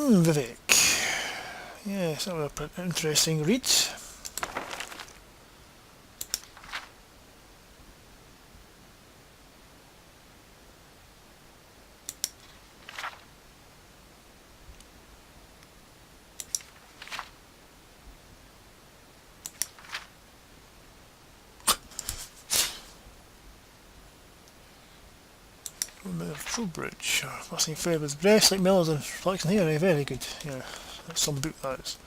Vivek. Yeah, it's not an interesting read. Trowbridge. Passing fair with breast like Miller's and flexing here. Very good. Yeah, that's some book that is.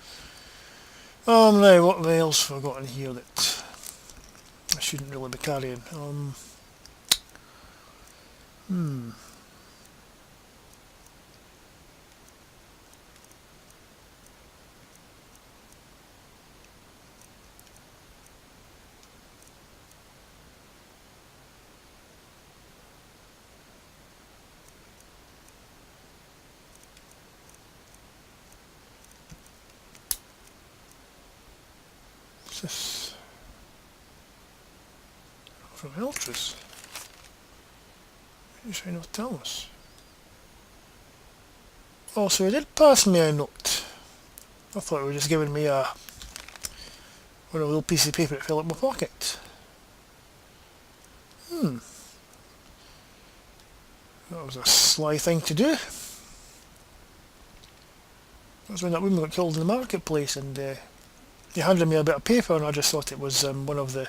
Now what else have I got in here that I shouldn't really be carrying? What's this? From Eltris. What are you trying to tell us? Oh, so he did pass me a note. I thought he was just giving me a little piece of paper to fill up my pocket. That was a sly thing to do. That's when that woman got killed in the marketplace, and he handed me a bit of paper, and I just thought it was one of the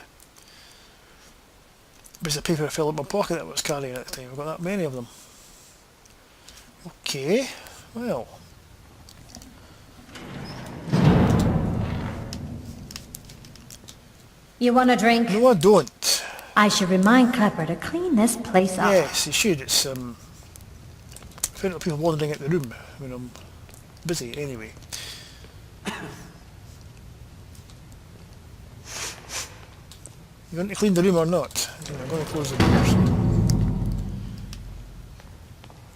bits of paper to fill up my pocket that I was carrying at the time. I've got that many of them. Okay, well. You want a drink? No, I don't. I should remind Clepper to clean this place up. Yes, you should. It's fair people wandering at the room when I'm busy anyway. You going to clean the room or not? I'm going to close the doors.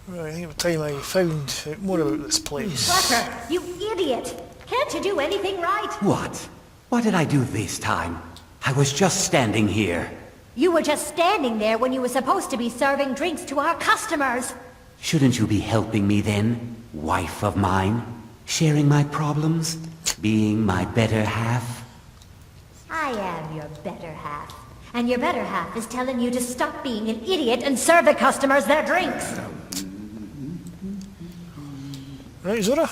Right, I think it's time I found out more about this place. Clepper, you idiot! Can't you do anything right? What? What did I do this time? I was just standing here. You were just standing there when you were supposed to be serving drinks to our customers. Shouldn't you be helping me then, wife of mine? Sharing my problems? Being my better half? I am your better half. And your better half is telling you to stop being an idiot and serve the customers their drinks. Right, Zora.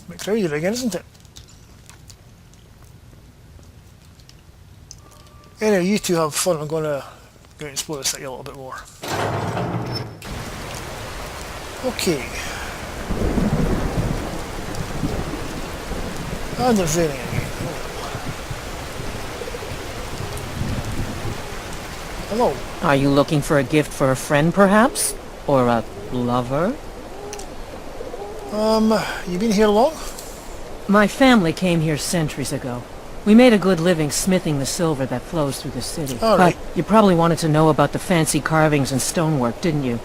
MacLeod again, isn't it? Anyway, you two have fun. I'm going to go and explore this city a little bit more. Okay. And it's raining again. Hello. Are you looking for a gift for a friend, perhaps? Or a lover? You been here long? My family came here centuries ago. We made a good living smithing the silver that flows through the city. All right. But you probably wanted to know about the fancy carvings and stonework, didn't you?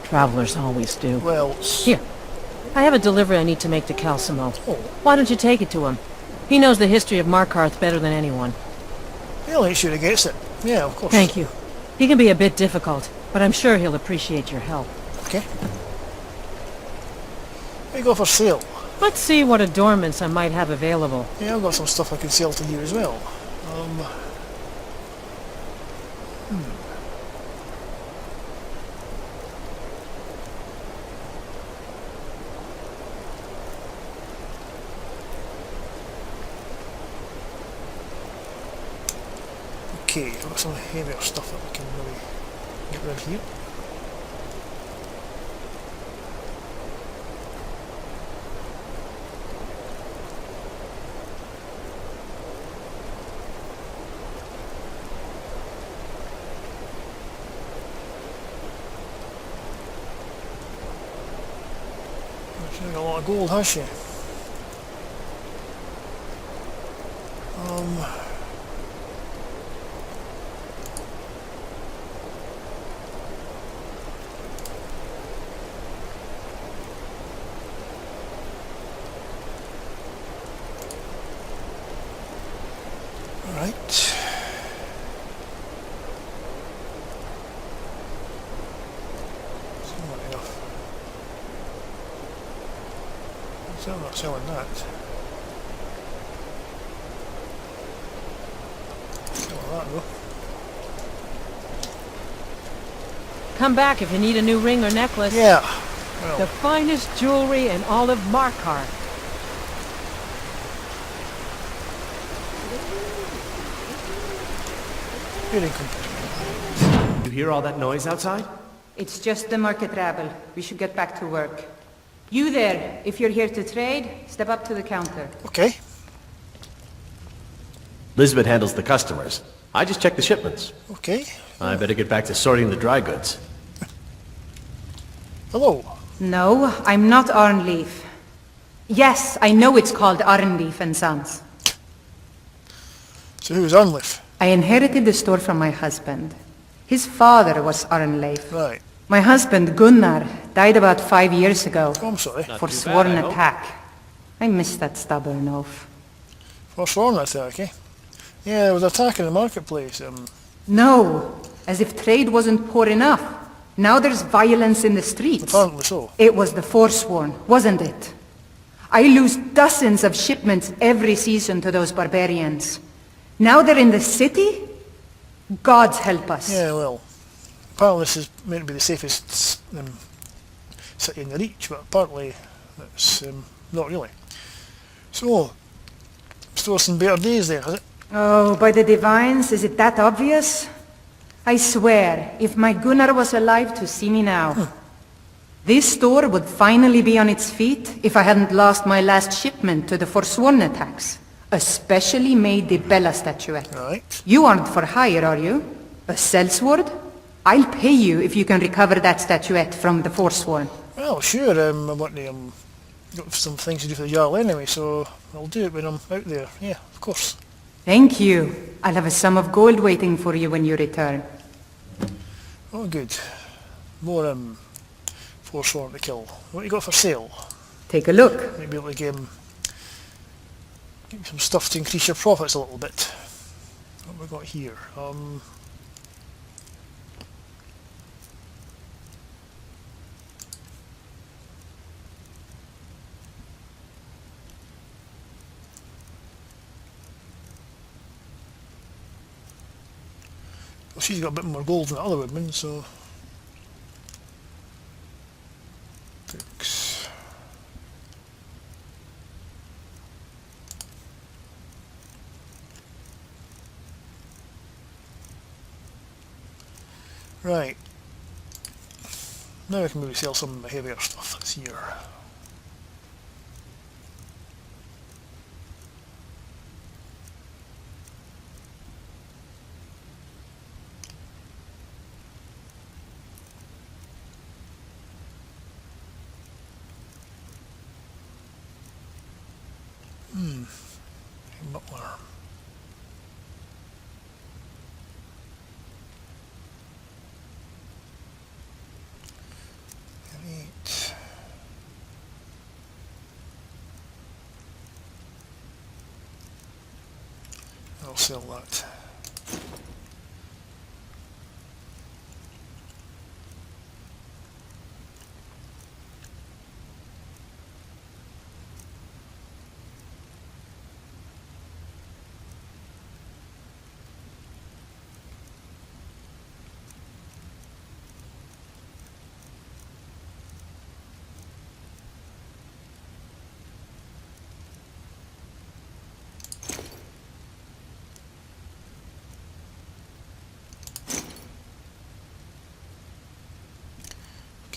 Travelers always do. Well, Here. I have a delivery I need to make to Calcimo. Oh. Why don't you take it to him? He knows the history of Markarth better than anyone. he'll ain't sure he gets it. Yeah, of course. Thank you. He can be a bit difficult, but I'm sure he'll appreciate your help. Okay. What do you go for sale? Let's see what adornments I might have available. Yeah, I've got some stuff I can sell to you as well. Okay, I've got some heavier stuff that we can really get rid of here. She's got a lot of gold, has she? Right. Somewhat enough. Still not selling that. Selling that though. Come back if you need a new ring or necklace. Yeah. The Well, finest jewelry in all of Markarth. feeling complete. You hear all that noise outside? It's just the market rabble. We should get back to work. You there, if you're here to trade, step up to the counter. Okay. Lisbeth handles the customers. I just check the shipments. Okay. I better get back to sorting the dry goods. Hello. No, I'm not Arnleaf. Yes, I know it's called Arnleaf and Sons. So who's Arnleif? I inherited the store from my husband. His father was Arnleif. Right. My husband, Gunnar, died about 5 years ago. Oh, I'm sorry. For too sworn bad, I hope. attack. I miss that stubborn oaf. Forsworn attack, eh? Yeah, there was an attack in the marketplace. No, as if trade wasn't poor enough. Now there's violence in the streets. Apparently so. It was the Forsworn, wasn't it? I lose dozens of shipments every season to those barbarians. Now they're in the city? Gods help us. Yeah, well, apparently this is meant to be the safest city in the Reach, but apparently it's not really. So, still some better days there, has it? Oh, by the divines, is it that obvious? I swear, if my Gunnar was alive to see me now, this store would finally be on its feet if I hadn't lost my last shipment to the Forsworn attacks. A specially made Bella statuette. Right. You aren't for hire, are you? A sellsword? I'll pay you if you can recover that statuette from the Forsworn. Well, sure, I want to, got some things to do for the Jarl anyway, so I'll do it when I'm out there. Yeah, of course. Thank you. I'll have a sum of gold waiting for you when you return. Oh, good. More, Forsworn to kill. What you got for sale? Take a look. Maybe able to give you some stuff to increase your profits a little bit. What have we got here? Well, she's got a bit more gold than the other women, so... Books. Right. Now I can maybe sell some of the heavier stuff that's here. Butler. Eight. I'll sell that.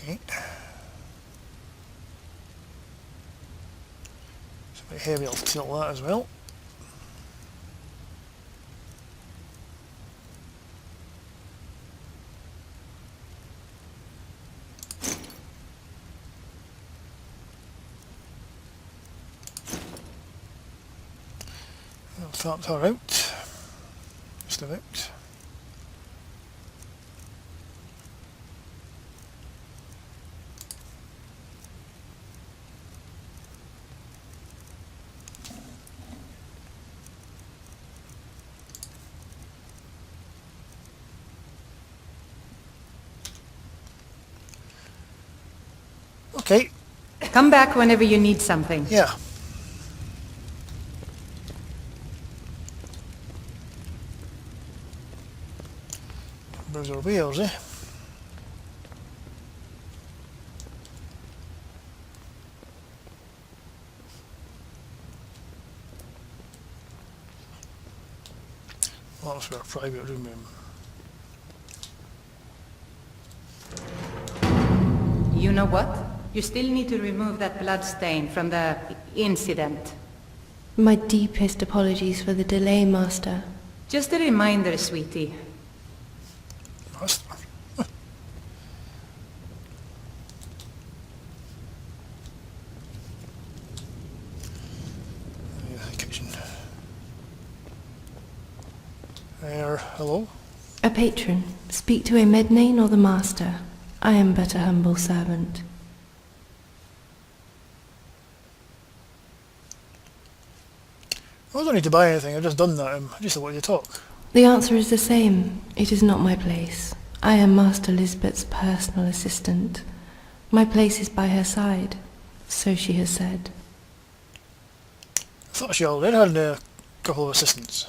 Okay. It's a bit heavy, I'll sell that as well. I'll start her out. Just about. Okay. Come back whenever you need something. Yeah. Browse our wares, eh? Well, that's our private room. You know what? You still need to remove that blood stain from the incident. My deepest apologies for the delay, Master. Just a reminder, sweetie. Master. Yeah, kitchen. Hello? A patron. Speak to a Mednane or the Master. I am but a humble servant. I don't need to buy anything, I've just done that. I just wanted to talk. The answer is the same. It is not my place. I am Master Lisbeth's personal assistant. My place is by her side, so she has said. I thought she already had a couple of assistants.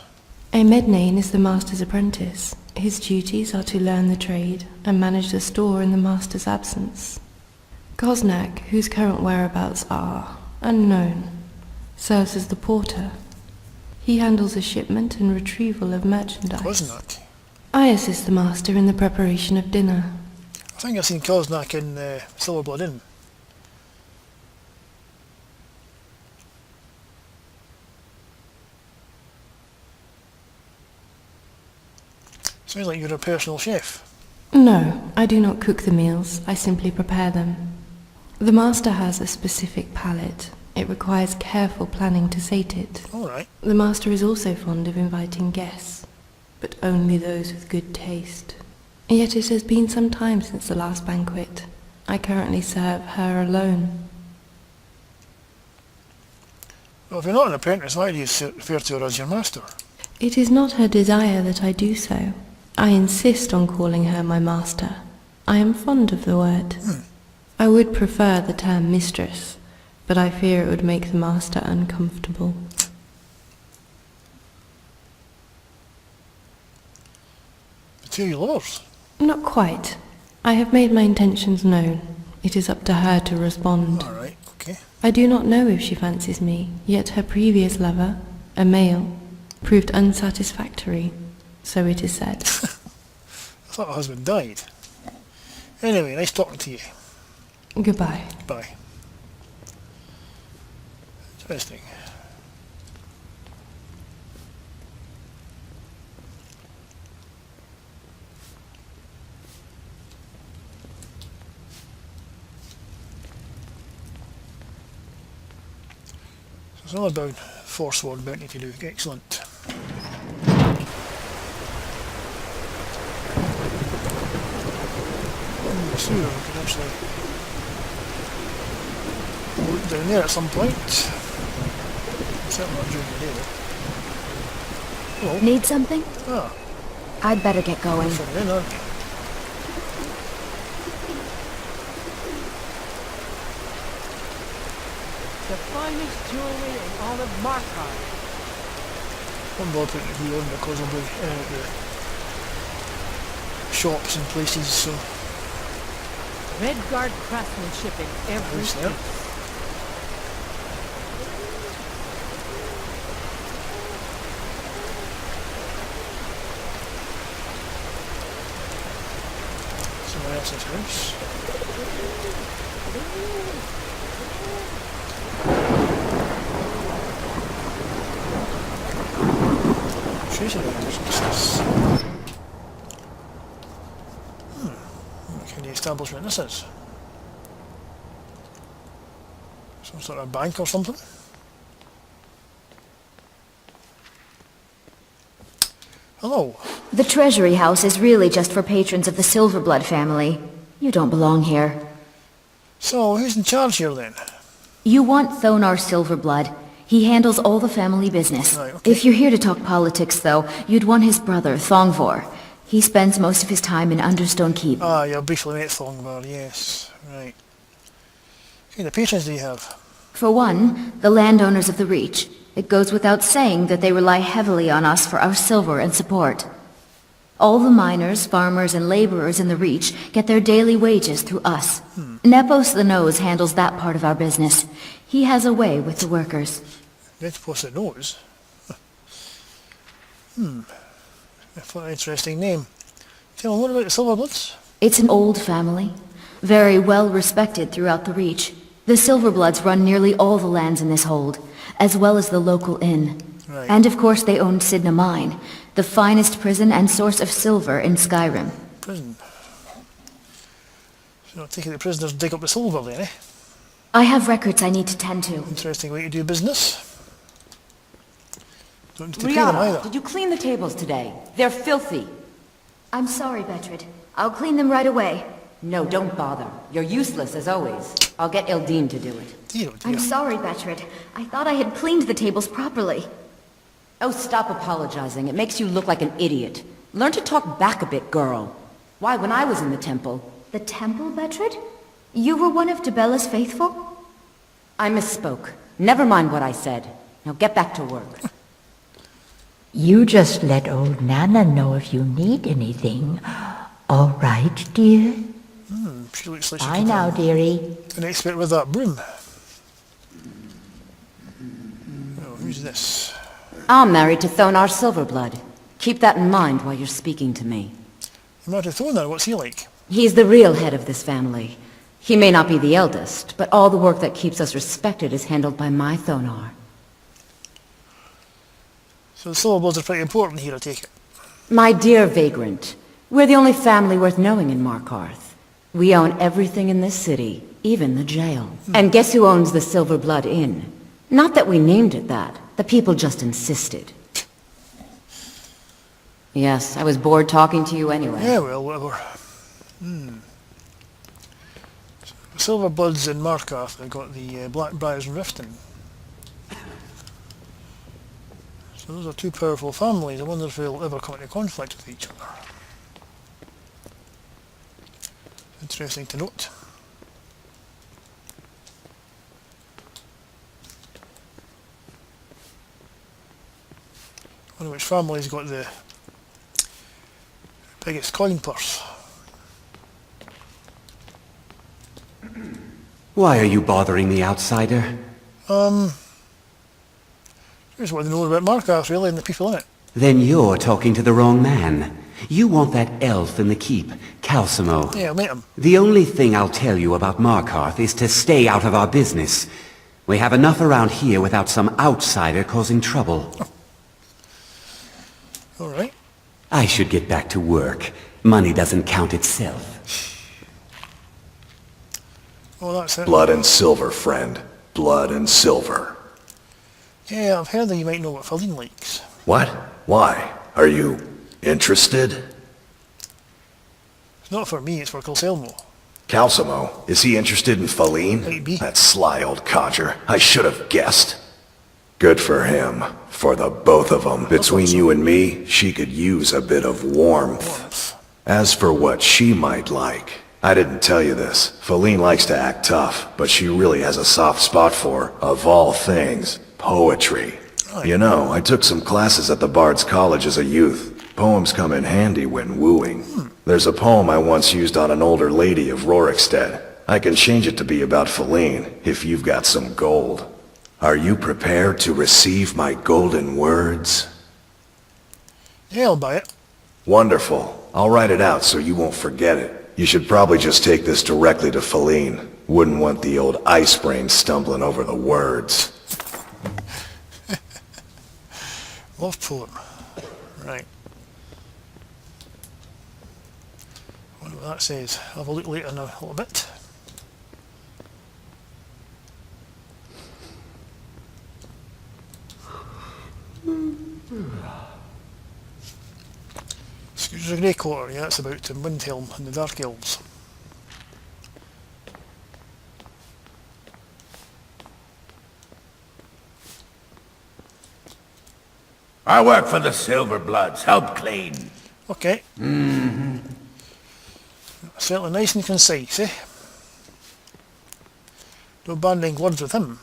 A Mednane is the Master's apprentice. His duties are to learn the trade and manage the store in the Master's absence. Koznak, whose current whereabouts are unknown, serves as the porter. He handles the shipment and retrieval of merchandise. Koznak. I assist the Master in the preparation of dinner. I think I've seen Koznak in Silverblood Inn. Sounds like you're a personal chef. No, I do not cook the meals. I simply prepare them. The Master has a specific palate. It requires careful planning to sate it. All right. The Master is also fond of inviting guests, but only those with good taste. Yet it has been some time since the last banquet. I currently serve her alone. Well, if you're not an apprentice, why do you refer to her as your master? It is not her desire that I do so. I insist on calling her my master. I am fond of the word. I would prefer the term mistress, but I fear it would make the master uncomfortable. The two lovers? Not quite. I have made my intentions known. It is up to her to respond. All right, okay. I do not know if she fancies me, yet her previous lover, a male, proved unsatisfactory, so it is said. I thought her husband died. Anyway, nice talking to you. Goodbye. Bye. Interesting. So it's all about Forsword bounty to do. Excellent. Sewer, we could actually look down there at some point. Certainly not during the day though. Hello. Need something? Ah, I'd better get going. from in, aren't you? The finest jewelry in all of Markarth. One more putting the view on because I'll be at the shops and places, so Redguard craftsmanship in every who's there? piece. Someone else's house. She's in the house. What's this? What kind of establishment this is? Some sort of bank or something? Hello. The Treasury House is really just for patrons of the Silverblood family. You don't belong here. So, who's in charge here then? You want Thonar Silverblood. He handles all the family business. Right, okay. If you're here to talk politics, though, you'd want his brother, Thongvor. He spends most of his time in Understone Keep. Ah, you briefly met Thongvar, yes. Right. kind of patrons do you have? For one, the landowners of the Reach. It goes without saying that they rely heavily on us for our silver and support. All the miners, farmers, and laborers in the Reach get their daily wages through us. Nepos the Nose handles that part of our business. He has a way with the workers. Danifae the Nose? What an interesting name. Tell me more about the Silverbloods. It's an old family, very well respected throughout the Reach. The Silverbloods run nearly all the lands in this hold, as well as the local inn. Right. And of course they own Sidna Mine, the finest prison and source of silver in Skyrim. Prison. So I take it the prisoners dig up the silver then, eh? I have records I need to tend to. Interesting way to do business. Don't need to pay them either. Did you clean the tables today? They're filthy. I'm sorry, Betrid. I'll clean them right away. No, don't bother. You're useless as always. I'll get Eldine to do it. Dear, oh dear. I'm sorry, Betrid. I thought I had cleaned the tables properly. Oh, stop apologizing. It makes you look like an idiot. Learn to talk back a bit, girl. Why, when I was in the temple... The temple, Betrid? You were one of Debella's faithful? I misspoke. Never mind what I said. Now get back to work. You just let old Nana know if you need anything. All right, dear? She looks like she Bye could now, dearie. an expert with that broom. Oh, who's this? I'm married to Thonar Silverblood. Keep that in mind while you're speaking to me. I'm not a Thonar, what's he like? He's the real head of this family. He may not be the eldest, but all the work that keeps us respected is handled by my Thonar. So the Silverbloods are pretty important here, I take it. My dear Vagrant, we're the only family worth knowing in Markarth. We own everything in this city, even the jail. And guess who owns the Silverblood Inn? Not that we named it that. The people just insisted. Yes, I was bored talking to you anyway. Yeah, well, whatever. Silverbloods in Markarth, they've got the Blackbriars and Riften. So those are two powerful families. I wonder if they'll ever come into conflict with each other. Interesting to note. I wonder which family's got the biggest coin purse. Why are you bothering me, outsider? Just want to know about Markarth, really, and the people in it. Then you're talking to the wrong man. You want that elf in the keep, Calcimo. Yeah, I'll meet him. The only thing I'll tell you about Markarth is to stay out of our business. We have enough around here without some outsider causing trouble. All right. I should get back to work. Money doesn't count itself. Oh, that's it. Blood and silver, friend. Blood and silver. Yeah, I've heard that you might know what Feline likes. What? Why? Are you interested? It's not for me, it's for Calcelmo. Calcimo, is he interested in Feline? Maybe. That sly old codger. I should have guessed. Good for him. For the both of them. Between you and me, she could use a bit of warmth. As for what she might like, I didn't tell you this. Feline likes to act tough, but she really has a soft spot for, of all things, poetry. You know, I took some classes at the Bard's College as a youth. Poems come in handy when wooing. There's a poem I once used on an older lady of Rorikstead. I can change it to be about Feline, if you've got some gold. Are you prepared to receive my golden words? Yeah, I'll buy it. Wonderful. I'll write it out so you won't forget it. You should probably just take this directly to Feline. Wouldn't want the old ice brain stumbling over the words. Love poem. Right. I wonder what that says. I'll have a look later in a little bit. Scourge of Grey Quarter, yeah, that's about Windhelm and the Dark Elves. I work for the Silverbloods. Help clean. Okay. Certainly nice and concise, eh? No banding words with him.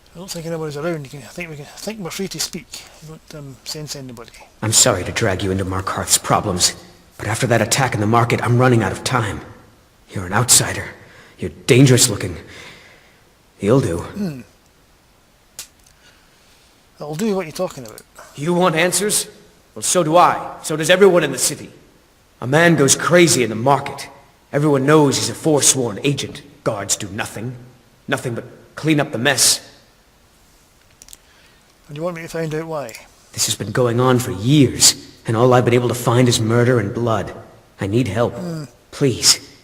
I don't think anybody's around. I think we're free to speak. I don't sense anybody. I'm sorry to drag you into Markarth's problems, but after that attack in the market, I'm running out of time. You're an outsider. You're dangerous looking. You'll do. I'll do what you're talking about. You want answers? Well, so do I. So does everyone in the city. A man goes crazy in the market. Everyone knows he's a forsworn agent. Guards do nothing. Nothing but clean up the mess. And you want me to find out why? This has been going on for years, and all I've been able to find is murder and blood. I need help. Please.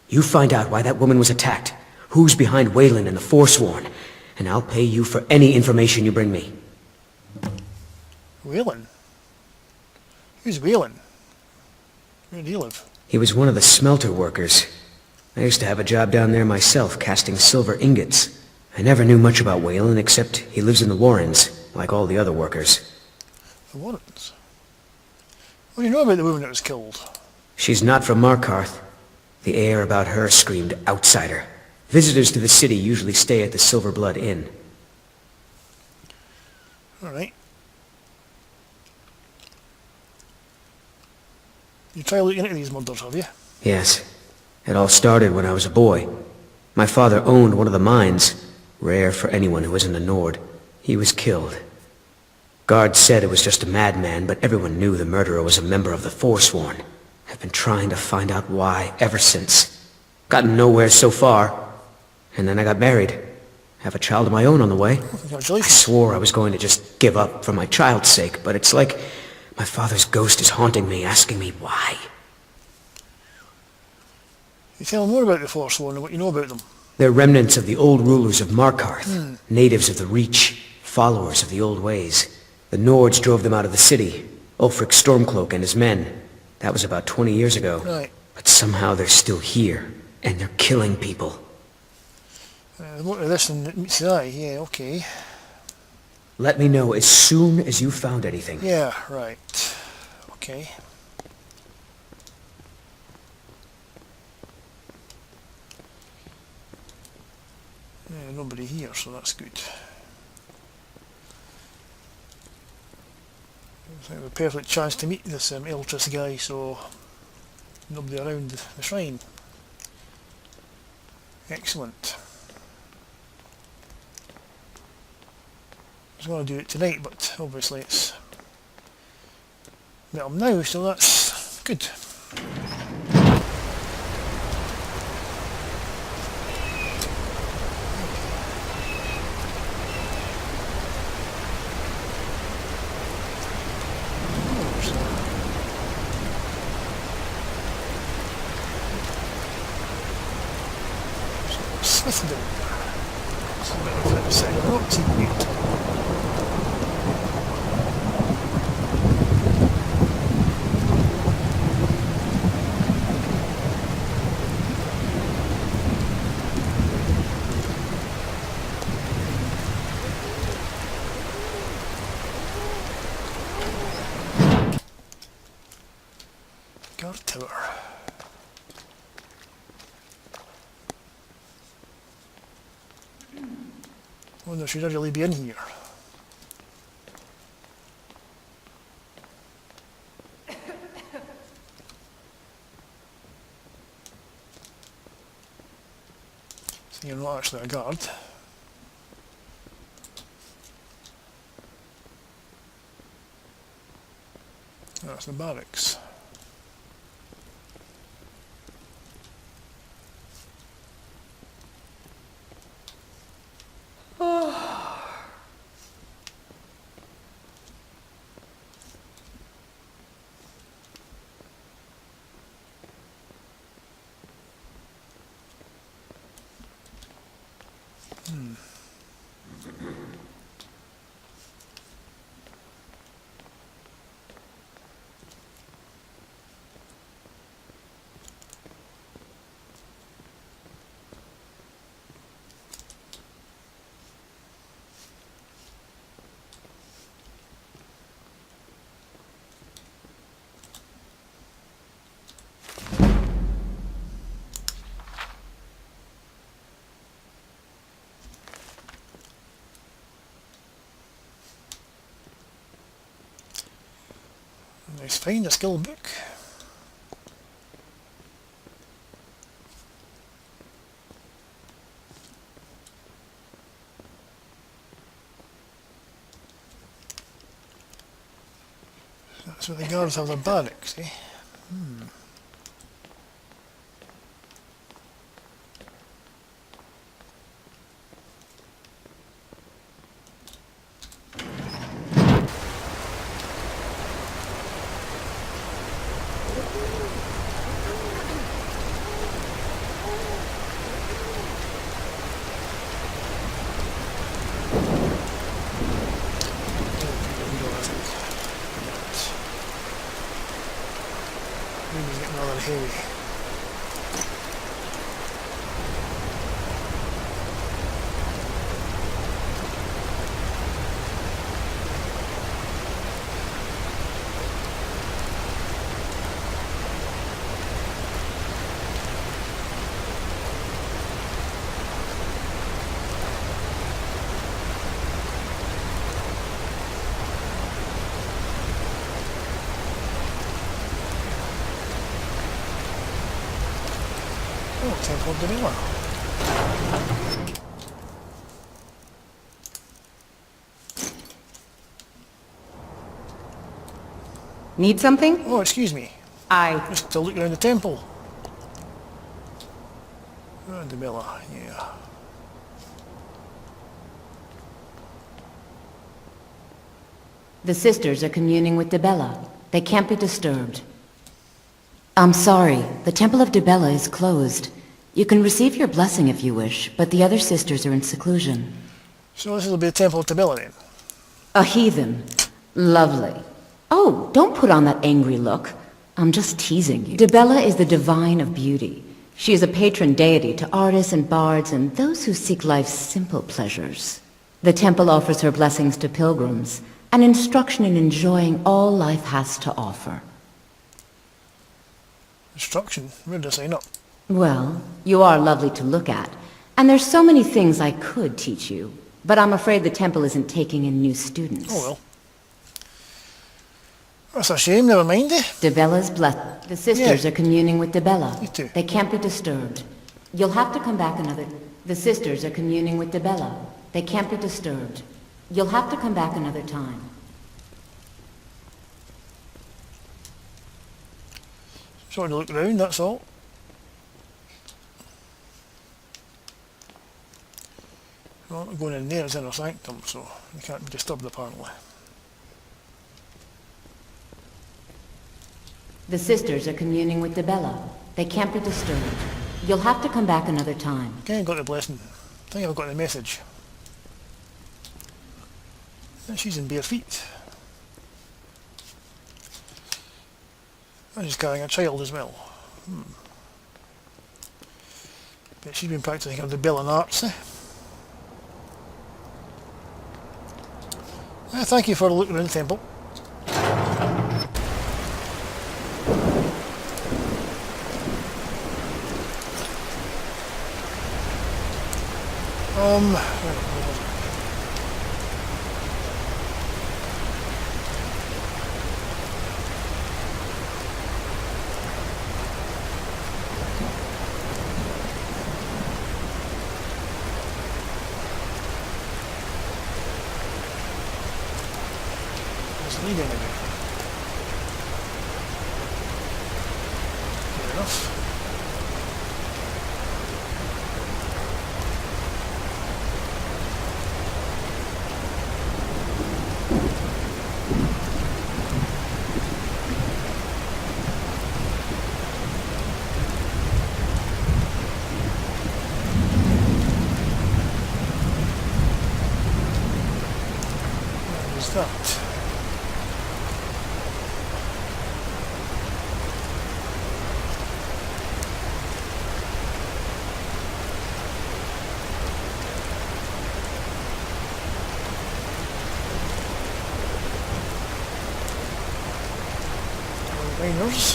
You find out why that woman was attacked, who's behind Waylon and the Forsworn, and I'll pay you for any information you bring me. Waylon? Who's Waylon? Where did he live? He was one of the smelter workers. I used to have a job down there myself, casting silver ingots. I never knew much about Waylon, except he lives in the Warrens, like all the other workers. The Warrens? What do you know about the woman that was killed? She's not from Markarth. The air about her screamed outsider. Visitors to the city usually stay at the Silver Blood Inn. Alright. You try looking into these murders, have you? Yes. It all started when I was a boy. My father owned one of the mines, rare for anyone who isn't a Nord. He was killed. Guards said it was just a madman, but everyone knew the murderer was a member of the Forsworn. I've been trying to find out why ever since. Gotten nowhere so far. And then I got married. Have a child of my own on the way. I swore I was going to just give up for my child's sake, but it's like my father's ghost is haunting me, asking me why. You tell more about the Forsworn and what you know about them. They're remnants of the old rulers of Markarth, natives of the Reach, followers of the old ways. The Nords drove them out of the city, Ulfric Stormcloak and his men. That was about 20 years ago. Right. But somehow they're still here, and they're killing people. The more of this than it meets the eye, yeah, okay. Let me know as soon as you found anything. Yeah, right. Okay. Yeah, nobody here, so that's good. I think we have a perfect chance to meet this Eltress guy, so nobody around the shrine. Excellent. I was going to do it tonight, but obviously it's met him now, so that's good. Smithville. Guard tower. Wonder should I really be in here? So you're not actually a guard. That's the barracks. Let's find a skill book. That's where the guards have their barracks, eh? Getting rather heavy. Oh, Temple of Danifae. Need something? Oh, excuse me. Just to look around the temple. Oh, Dibella, yeah. The sisters are communing with Dibella. They can't be disturbed. I'm sorry, the Temple of Dibella is closed. You can receive your blessing if you wish, but the other sisters are in seclusion. So this will be the Temple of Dibella then? A heathen. Lovely. Oh, don't put on that angry look. I'm just teasing you. Dibella is the divine of beauty. She is a patron deity to artists and bards and those who seek life's simple pleasures. The temple offers her blessings to pilgrims, and instruction in enjoying all life has to offer. Instruction? Where did I sign up? Well, you are lovely to look at, and there's so many things I could teach you, but I'm afraid the temple isn't taking in new students. Oh well. That's a shame, never mind eh? Dibella's blessed. The sisters are communing with Dibella. You too. They can't be disturbed. You'll have to come back another... The sisters are communing with Dibella. They can't be disturbed. You'll have to come back another time. Sorry to look around, that's all. Well, going in there is inner sanctum, so you can't be disturbed apparently. The sisters are communing with Dibella. They can't be disturbed. You'll have to come back another time. Okay, I got the blessing. I think I've got the message. And she's in bare feet. And she's carrying a child as well. But she's been practicing her Dibellan arts, eh? Thank you for looking around the temple. Where was it? Doesn't need anything. Fair enough. What was that? Miners.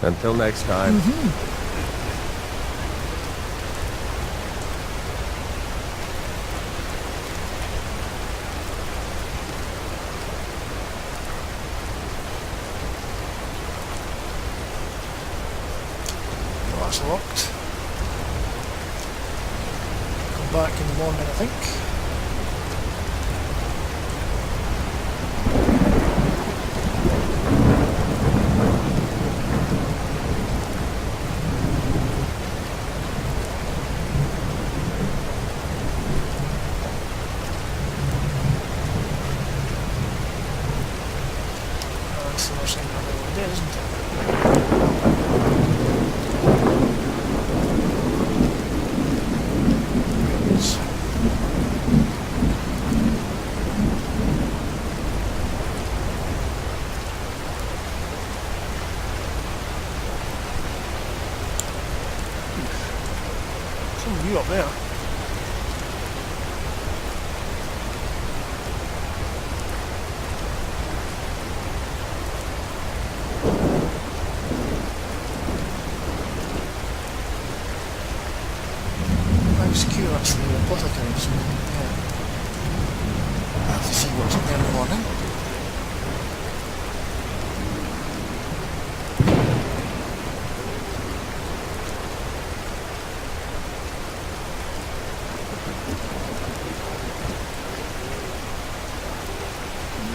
Until next time. That's locked. Come back in the morning, I think. That's the worst thing I've ever did, isn't it? Some view up there. Nice queue actually, the apothecaries. Yeah. I have to see what's up there in the morning.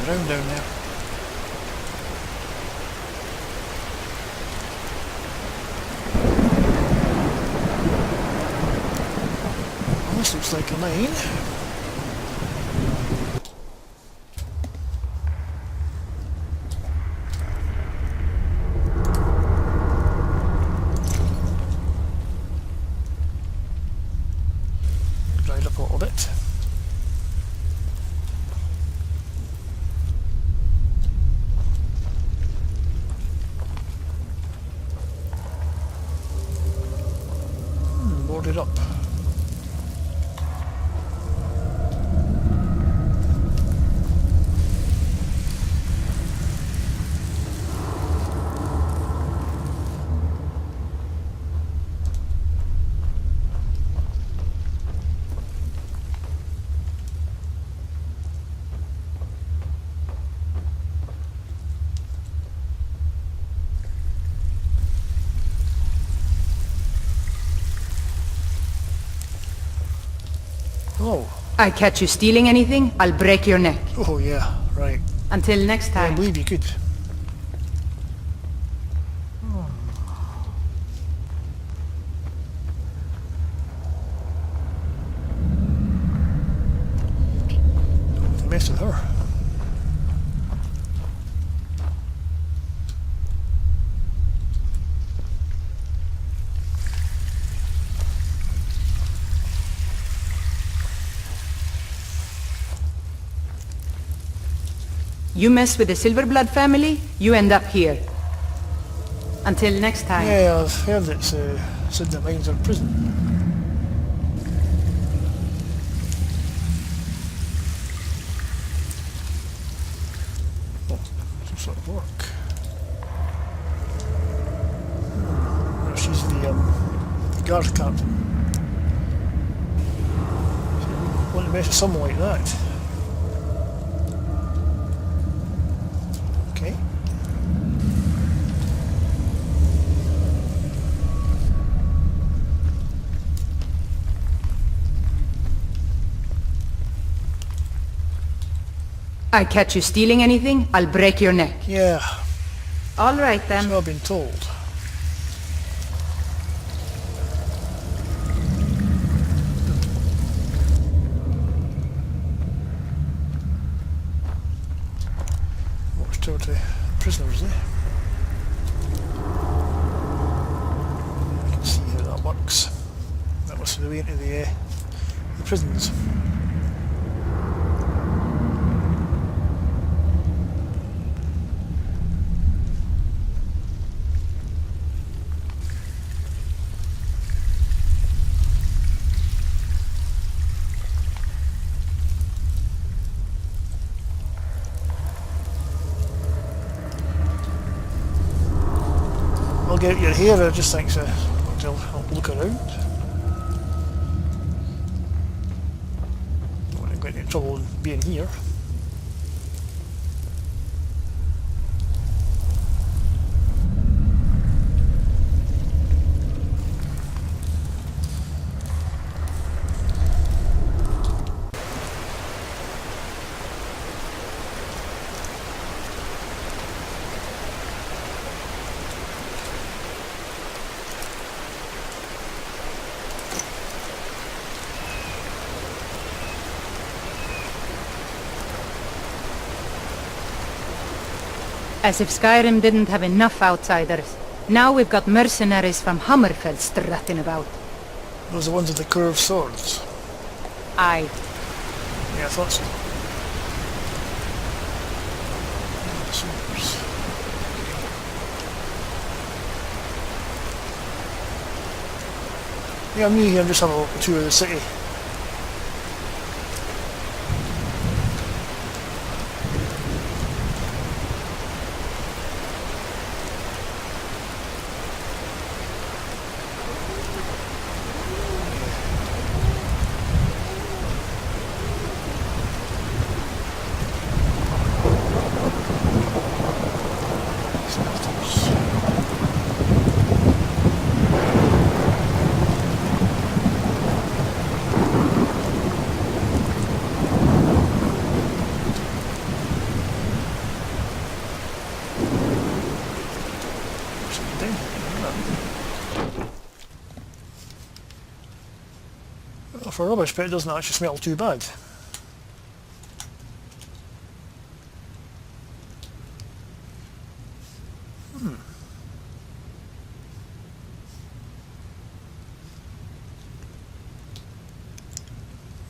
Round down there. Well, this looks like a mine. Dried up a little bit. Boarded up. Oh. I catch you stealing anything, I'll break your neck. Oh yeah, right. Until next I time. believe you could. Don't mess with her. You mess with the Silverblood family, you end up here. Until next time. Yeah, I've heard it's said that mines are prison. Oh, some sort of work. Oh, she's the guard captain. So you want to mess with someone like that. Okay. I catch you stealing anything, I'll break your neck. Yeah. All right then. So I've been told. Watch out to prisoners there. I can see how that works. That must be the way into the prisons. I'll get your hair, I just think so. I'll look around. Don't want to get into trouble being here. As if Skyrim didn't have enough outsiders. Now we've got mercenaries from Hammerfell strutting about. Those are the ones with the curved swords. Aye. Yeah, I thought so. Swords. Yeah, I'm new here, I'm just having a tour of the city. For rubbish, but it doesn't actually smell too bad.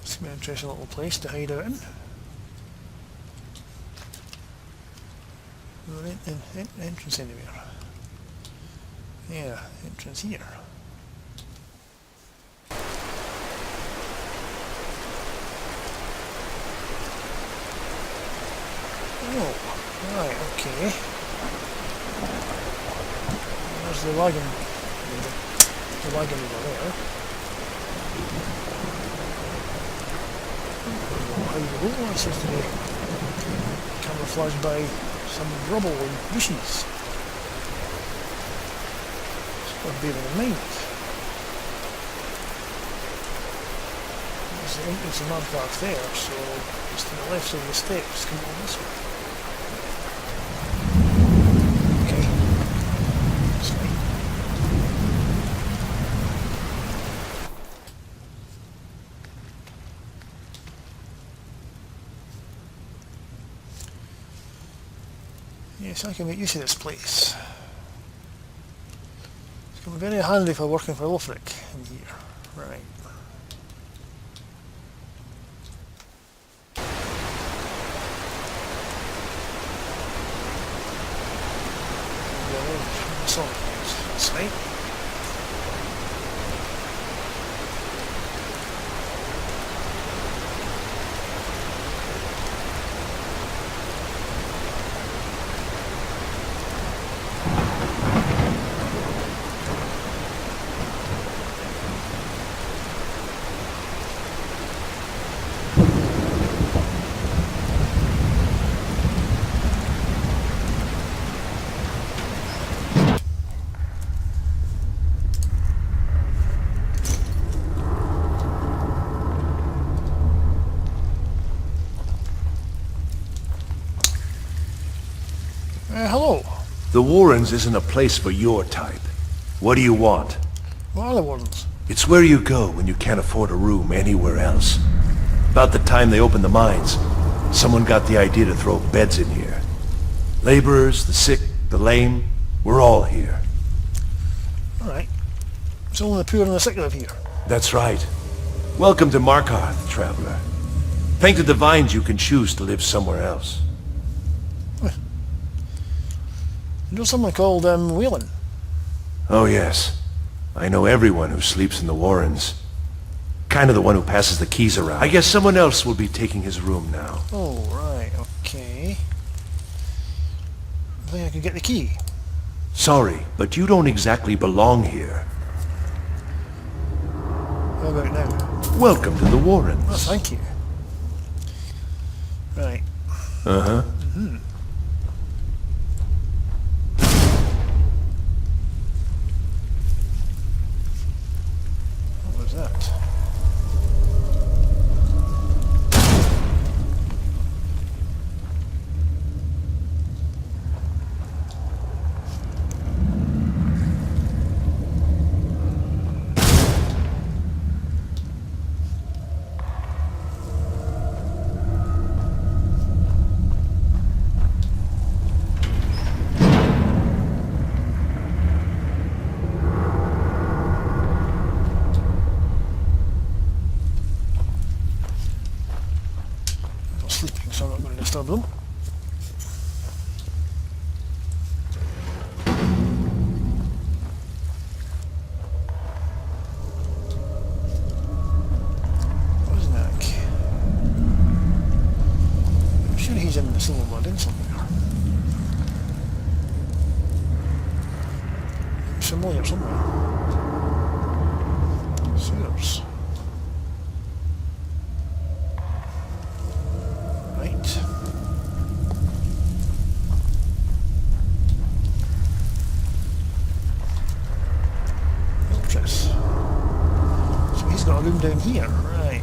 It's an interesting little place to hide out in. No entrance anywhere. Yeah, entrance here. Oh, right, okay. There's the wagon. The wagon over there. How you go? It seems to be camouflaged by some rubble and bushes. It's worth bearing in mind. There's the entrance of Markarth there, so just to the left of the steps, come on this way. Yes, I can make use of this place. It's going to be very handy for working for Ulfric in here. Right. That's all it is. That's right. Hello. The Warrens isn't a place for your type. What do you want? What are the Warrens? It's where you go when you can't afford a room anywhere else. About the time they opened the mines, someone got the idea to throw beds in here. Laborers, the sick, the lame, we're all here. Alright. It's only the poor and the sick live here. That's right. Welcome to Markarth, traveler. Thank the divines you can choose to live somewhere else. You know someone called, Whelan? Oh yes. I know everyone who sleeps in the Warrens. Kind of the one who passes the keys around. I guess someone else will be taking his room now. Oh, right, okay. I think I could get the key. Sorry, but you don't exactly belong here. How about now? Welcome to the Warrens. Oh, thank you. Right. Uh-huh. Mm-hmm. What was that? Sleeping, so I'm not going to disturb them. Where's Nick? I'm sure he's in the Silver Blood in somewhere. He's familiar somewhere. Sewers. Right. Fortress. So he's got a room down here, right.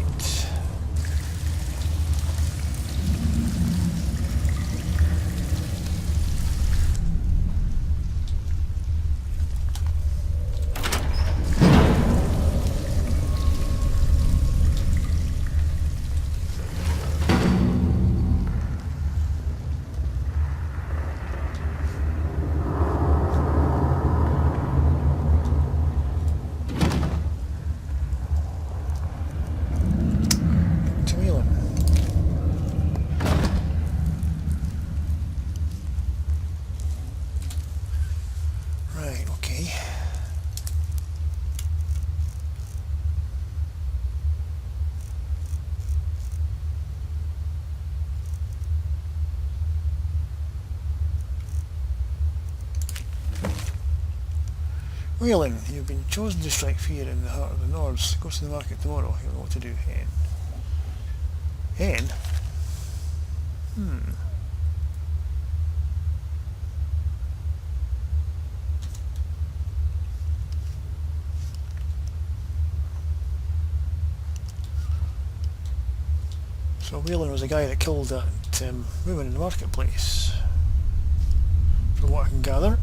Right, okay. Whelan, you've been chosen to strike fear in the heart of the Nords. Go to the market tomorrow. You'll know what to do. Hen. Hen? So Whelan was the guy that killed that woman in the marketplace, from what I can gather.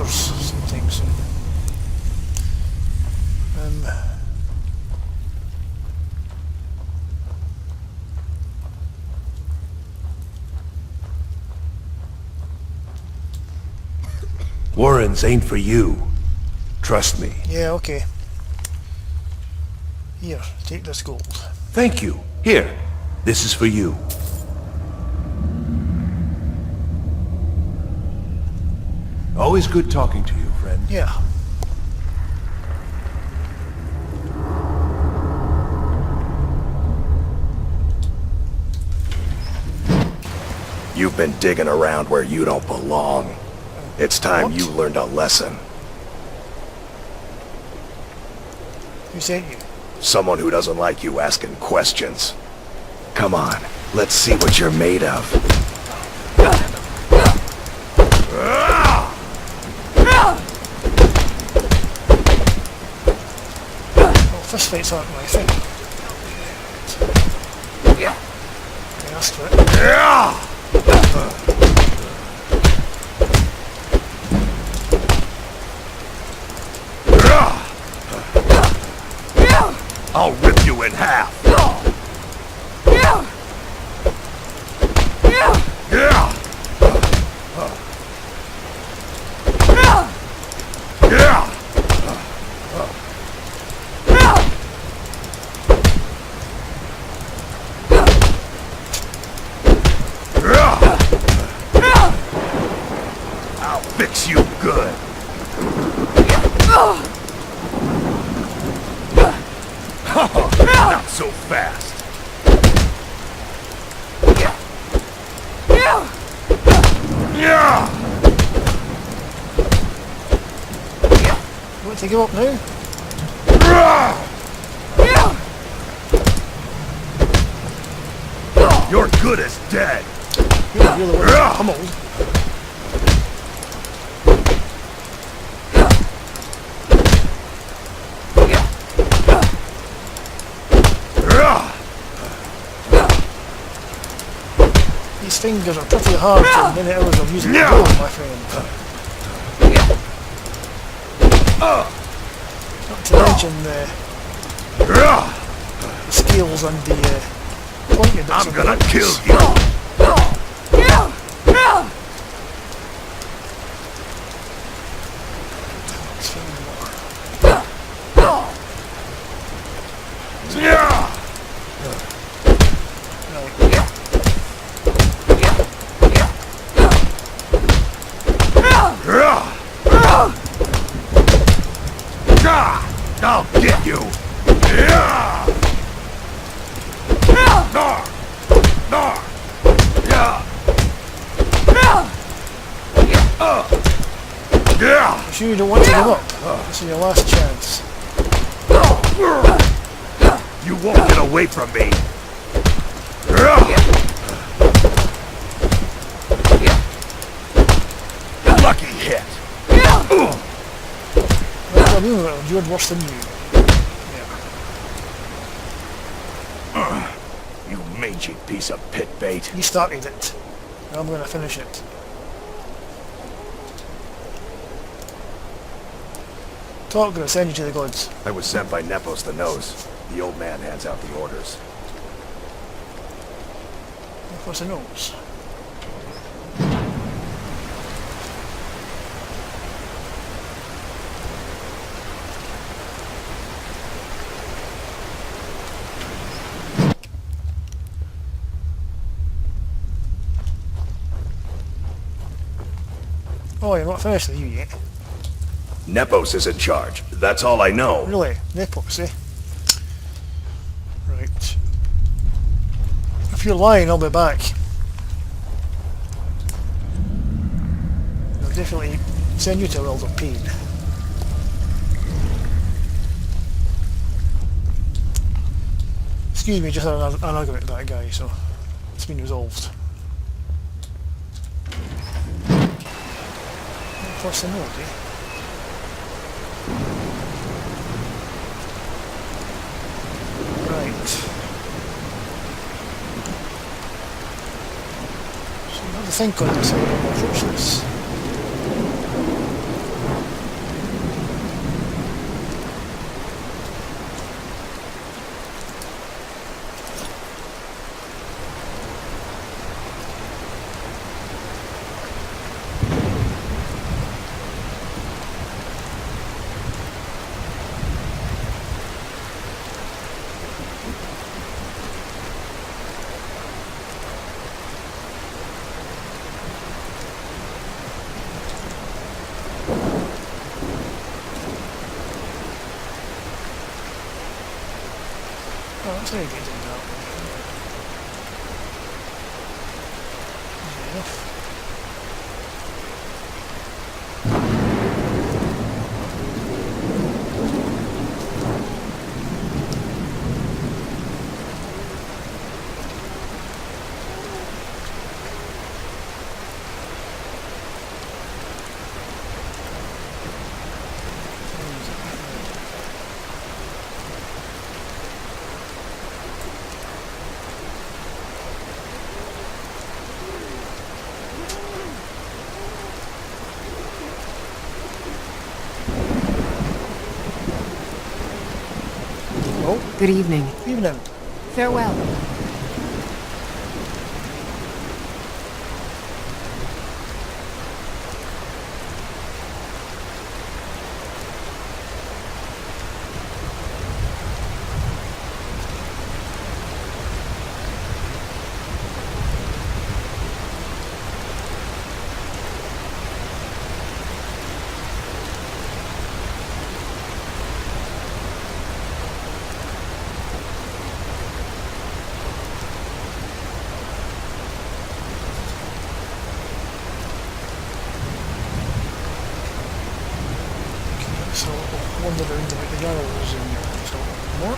doors sometime soon. Warrens ain't for you. Trust me. Yeah, okay. Here, take this gold. Thank you. Here, this is for you. Always good talking to you, friend. Yeah. You've been digging around where you don't belong. It's time you learned a lesson. Who sent you? Someone who doesn't like you asking questions. Come on, let's see what you're made of. Well, fist fights aren't my thing. I asked for it. I'll rip you in half. I'll fix you good. Not so fast. You want to give up now? You're good as dead. You're the one that's pummeled. These fingers are pretty hard for many hours of using the bow, my friend. Not to mention the scales and the pointed bits. I'm gonna kill you. Let's find more. I'll get you. I'm sure you don't want to give up. This is your last chance. You won't get away from me. Lucky hit. You're worse than you. You mangy piece of pit bait. You started it. Now I'm going to finish it. Talk, gonna send you to the gods. I was sent by Nepos the Nose. The old man hands out the orders. What's the nose? Oh, you're not finished with you yet. Nepos is in charge. That's all I know. Really? Nepos, eh? Right. If you're lying, I'll be back. I'll definitely send you to a world of pain. Excuse me, just had an argument with that guy, so it's been resolved. What's the note, eh? Right. So you have to think on this how you're going to approach this. Oh, that's how you get into that one. Easy enough. Good evening. Evening. Farewell. So we'll wander around about the gallows and so more.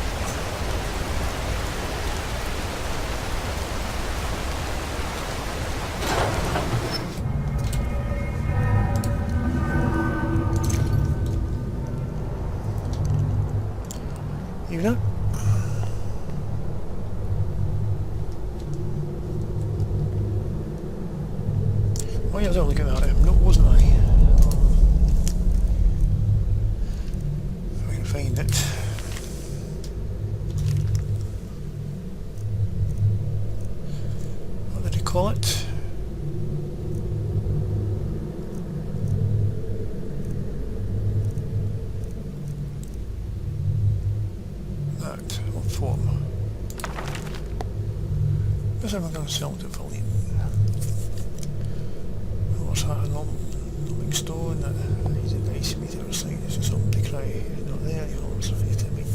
Evening. Oh yeah, I was only looking at him, no, wasn't I? If I can find it. What did he call it? That, or form. Guess I'm going to sell it for lead. What's that? A numbing stone that is a nice meter or something. There's somebody cry. Not there, you know, it's ready to meet.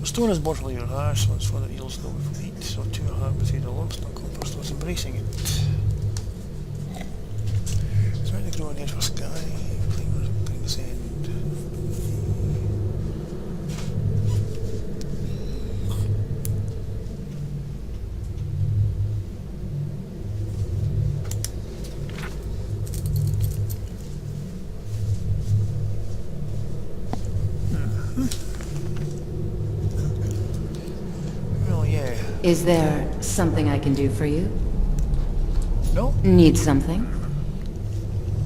The stone is bodily your hash, so it's one that yields no fleet. So 2.5 potato logs, no compass, was embracing it. It's trying to grow an edge for sky, flavors of King's End. Well, yeah. Is there something I can do for you? No? Need something?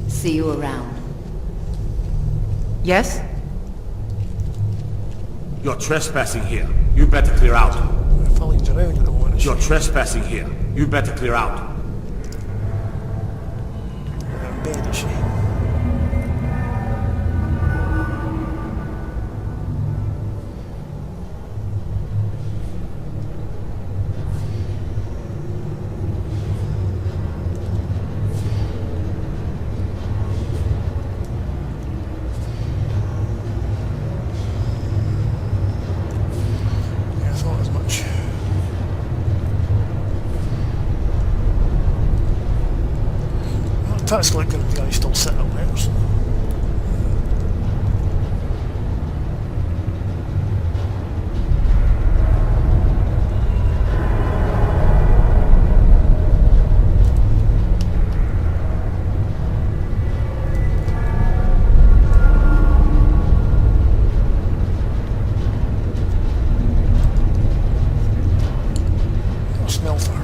See you around. Yes? You're trespassing here. You better clear out. Following around at the moment. You're trespassing here. You better clear out. In bed, is she? Yeah, I thought as much. Well, that's like the guy still sitting up there, so. I'll smell for her.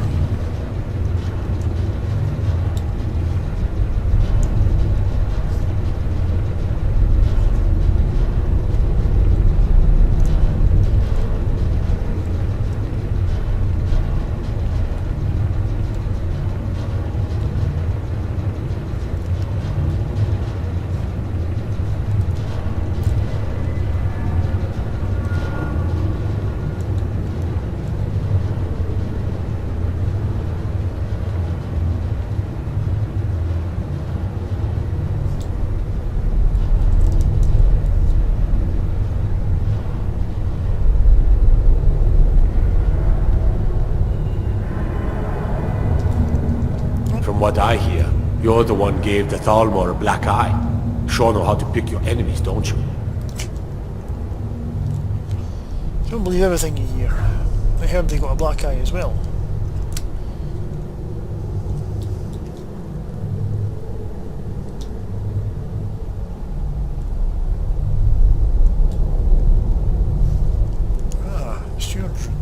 what I hear, you're the one gave the Thalmor a black eye. Sure know how to pick your enemies, don't you? Don't believe everything you hear. I heard they got a black eye as well. Ah, steward's room.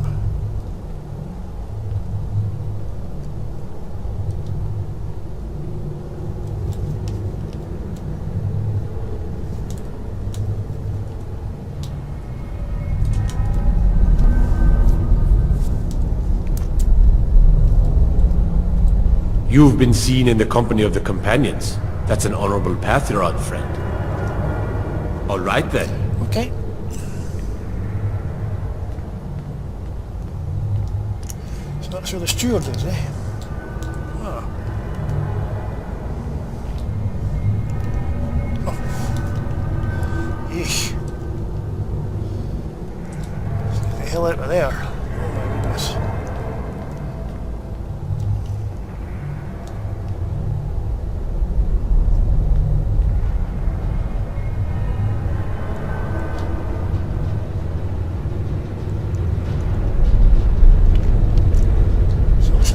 You've been seen in the company of the companions. That's an honorable path you're on, friend. All right then. Okay. So that's where the steward is, eh? Ah. Oh. Eesh. Get the hell out of there. Oh my goodness.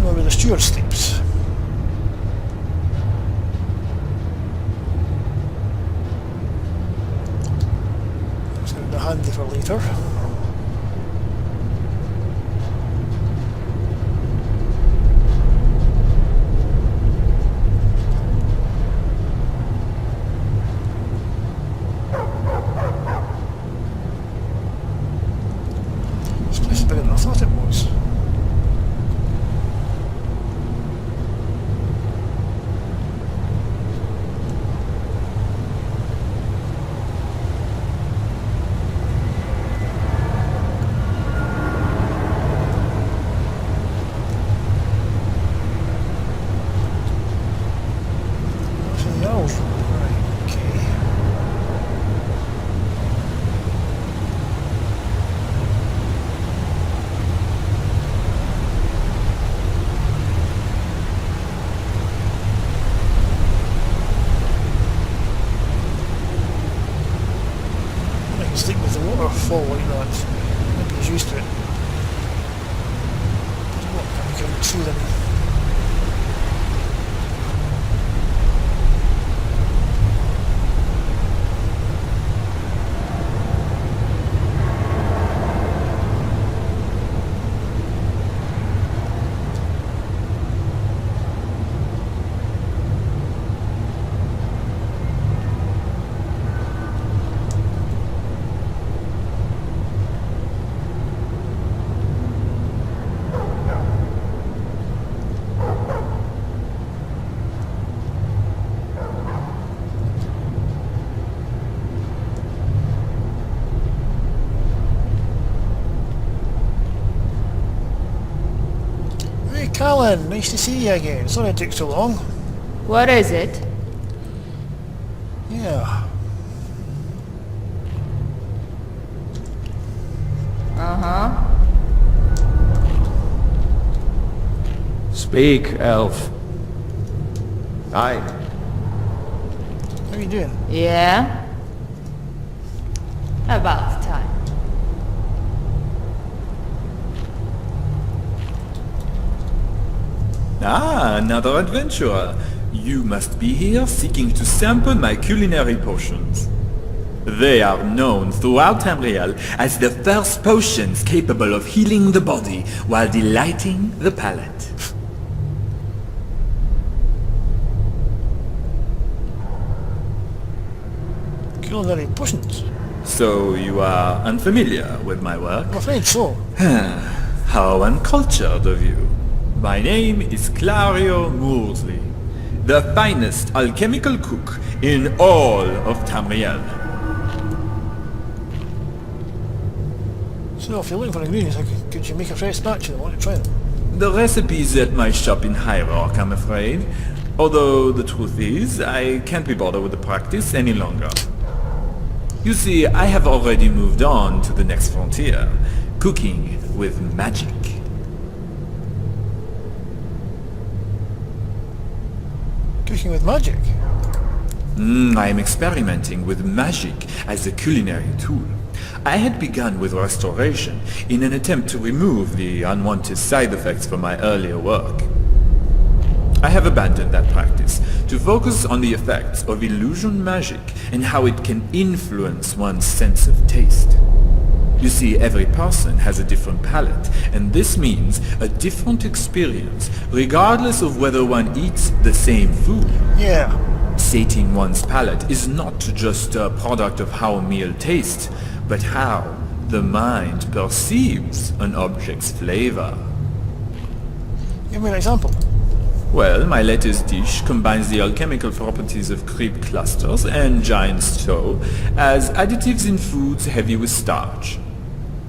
Where the steward sleeps. That's going to be handy for later. This place is bigger than I thought it was. Sleep with the waterfall like that. Maybe he's used to it. What can we come to them? Callan, nice to see you again. Sorry it took so long. What is it? Yeah. Uh-huh. Speak, elf. Aye. How are you doing? Yeah? About time. Ah, another adventurer. You must be here seeking to sample my culinary potions. They are known throughout Tamriel as the first potions capable of healing the body while delighting the palate. Culinary potions? So you are unfamiliar with my work? I'm afraid so. How uncultured of you. My name is Clario Moorsley, the finest alchemical cook in all of Tamriel. So if you're looking for ingredients, could you make a fresh batch of them? I want to try them. The recipe's at my shop in High Rock, I'm afraid. Although the truth is, I can't be bothered with the practice any longer. You see, I have already moved on to the next frontier, cooking with magic. Cooking with magic? I am experimenting with magic as a culinary tool. I had begun with restoration in an attempt to remove the unwanted side effects from my earlier work. I have abandoned that practice to focus on the effects of illusion magic and how it can influence one's sense of taste. You see, every person has a different palate, and this means a different experience, regardless of whether one eats the same food. Yeah. Sating one's palate is not just a product of how a meal tastes, but how the mind perceives an object's flavor. Give me an example. Well, my latest dish combines the alchemical properties of crepe clusters and giant stow as additives in foods heavy with starch.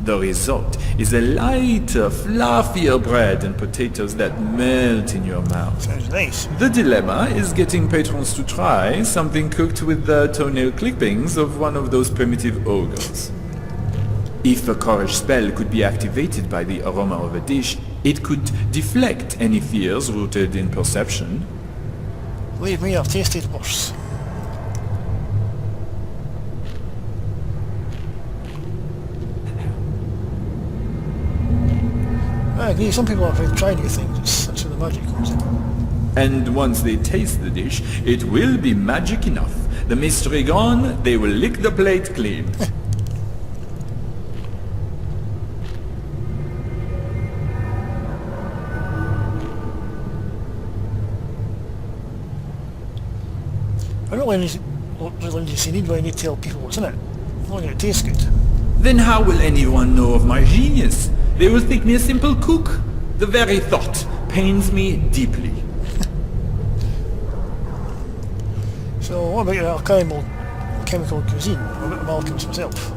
The result is a lighter, fluffier bread and potatoes that melt in your mouth. Sounds nice. The dilemma is getting patrons to try something cooked with the toenail clippings of one of those primitive ogres. If a courage spell could be activated by the aroma of a dish, it could deflect any fears rooted in perception. Believe me, I've tasted worse. I agree, some people have tried new things, that's where the magic comes in. And once they taste the dish, it will be magic enough. The mystery gone, they will lick the plate clean. I don't really need when you tell people what's in it. As long as it tastes good. Then how will anyone know of my genius? They will think me a simple cook. The very thought pains me deeply. So what about your alchemical cuisine? What about the alchemist himself?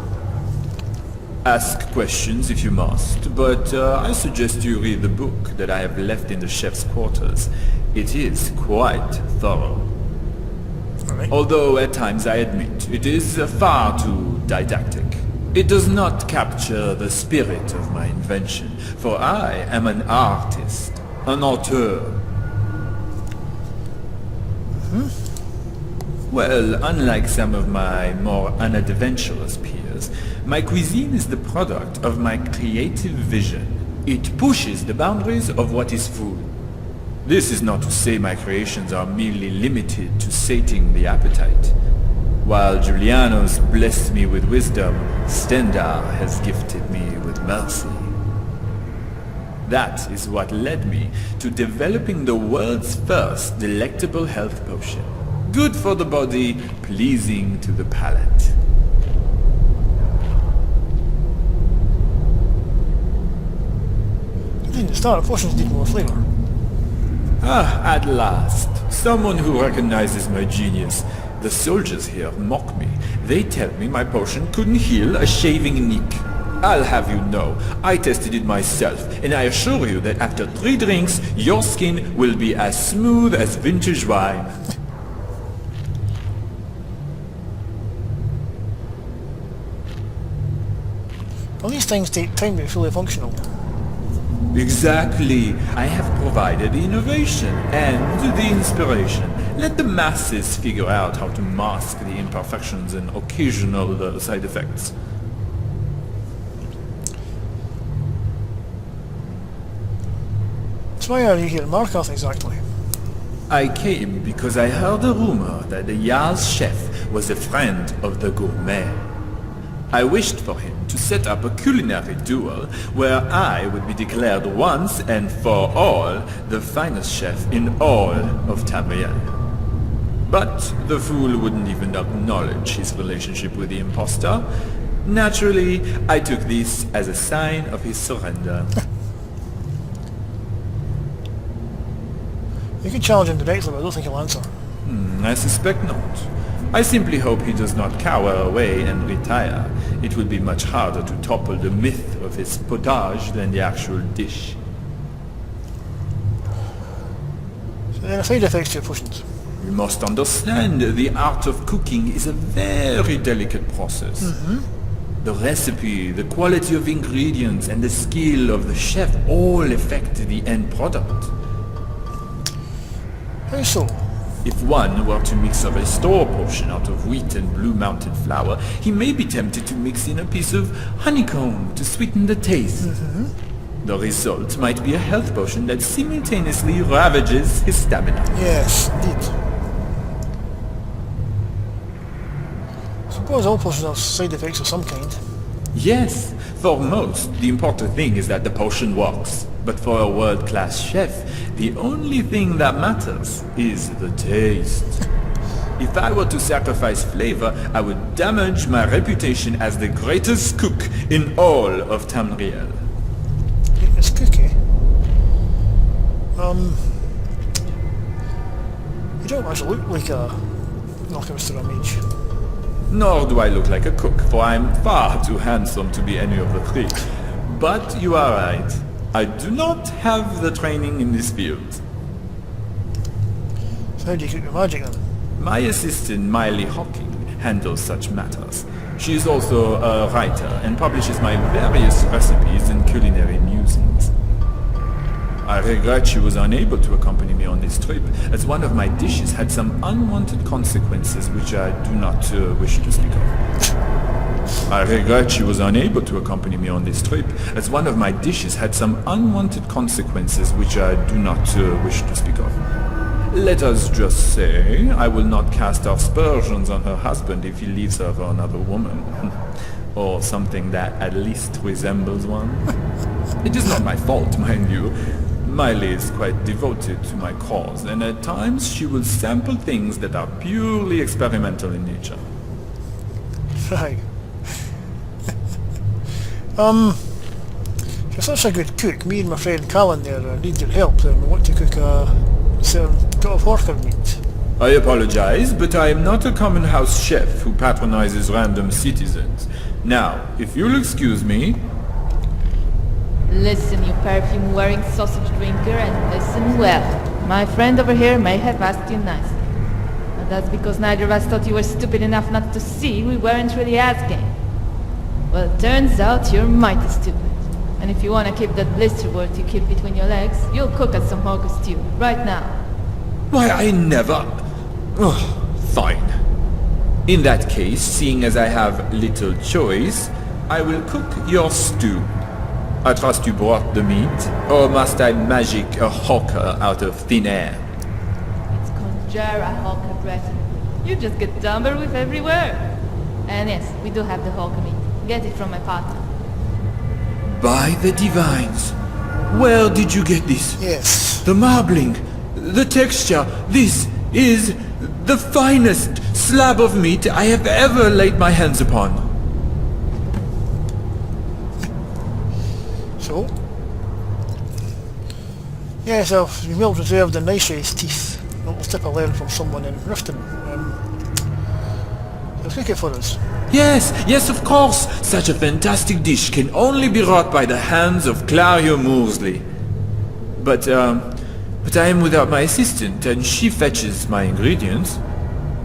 Ask questions if you must, but I suggest you read the book that I have left in the chef's quarters. It is quite thorough. Right. Although at times I admit it is far too didactic. It does not capture the spirit of my invention, for I am an artist, an auteur. Well, unlike some of my more unadventurous peers, my cuisine is the product of my creative vision. It pushes the boundaries of what is food. This is not to say my creations are merely limited to sating the appetite. While Julianos blessed me with wisdom, Stendhal has gifted me with mercy. That is what led me to developing the world's first delectable health potion. Good for the body, pleasing to the palate. You didn't start, potions need more flavour. Ah, at last. Someone who recognizes my genius. The soldiers here mock me. They tell me my potion couldn't heal a shaving nick. I'll have you know, I tested it myself, and I assure you that after 3 drinks, your skin will be as smooth as vintage wine. Well, these things take time to be fully functional. Exactly. I have provided the innovation and the inspiration. Let the masses figure out how to mask the imperfections and occasional side effects. So why are you here in Markarth exactly? I came because I heard a rumor that the Jarl's chef was a friend of the gourmet. I wished for him to set up a culinary duel where I would be declared once and for all the finest chef in all of Tamriel. But the fool wouldn't even acknowledge his relationship with the impostor. Naturally, I took this as a sign of his surrender. You can challenge him directly, but I don't think he'll answer. I suspect not. I simply hope he does not cower away and retire. It will be much harder to topple the myth of his potage than the actual dish. So there are side effects to your potions. You must understand, the art of cooking is a very delicate process. The recipe, the quality of ingredients, and the skill of the chef all affect the end product. How so? If one were to mix a restore potion out of wheat and blue mountain flour, he may be tempted to mix in a piece of honeycomb to sweeten the taste. The result might be a health potion that simultaneously ravages his stamina. Yes, indeed. I suppose all potions have side effects of some kind. Yes, for most, the important thing is that the potion works. But for a world-class chef, the only thing that matters is the taste. If I were to sacrifice flavor, I would damage my reputation as the greatest cook in all of Tamriel. Greatest cook, eh? You don't actually look like a alchemist or a mage. Nor do I look like a cook, for I am far too handsome to be any of the three. But you are right. I do not have the training in this field. So how do you cook your magic then? My assistant, Miley Hawking, handles such matters. She is also a writer and publishes my various recipes and culinary musings. I regret she was unable to accompany me on this trip, as one of my dishes had some unwanted consequences which I do not wish to speak of. I regret she was unable to accompany me on this trip, as one of my dishes had some unwanted consequences which I do not wish to speak of. Let us just say, I will not cast aspersions on her husband if he leaves her for another woman. Or something that at least resembles one. It is not my fault, mind you. Miley is quite devoted to my cause, and at times she will sample things that are purely experimental in nature. Right. If you're such a good cook, me and my friend Callan there need your help and we want to cook a certain bit of orca meat. I apologize, but I am not a common house chef who patronizes random citizens. Now, if you'll excuse me... Listen, you perfume-wearing sausage drinker, and listen well. My friend over here may have asked you nicely. But that's because neither of us thought you were stupid enough not to see we weren't really asking. Well, it turns out you're mighty stupid. And if you want to keep that blister wort you keep between your legs, you'll cook us some hog stew, right now. Why, I never... Oh, fine. In that case, seeing as I have little choice, I will cook your stew. I trust you brought the meat, or must I magic a hawker out of thin air? It's Conjura hawker, Breton. You just get dumber with every word. And yes, we do have the hawker meat. Get it from my partner. By the divines! Where did you get this? Yes. The marbling, the texture, this is the finest slab of meat I have ever laid my hands upon. So? Yes, I've been well preserved in nice teeth. A little tip I learned from someone in Riften. They'll cook it for us. Yes, yes, of course! Such a fantastic dish can only be wrought by the hands of Clario Moorsley. But I am without my assistant, and she fetches my ingredients.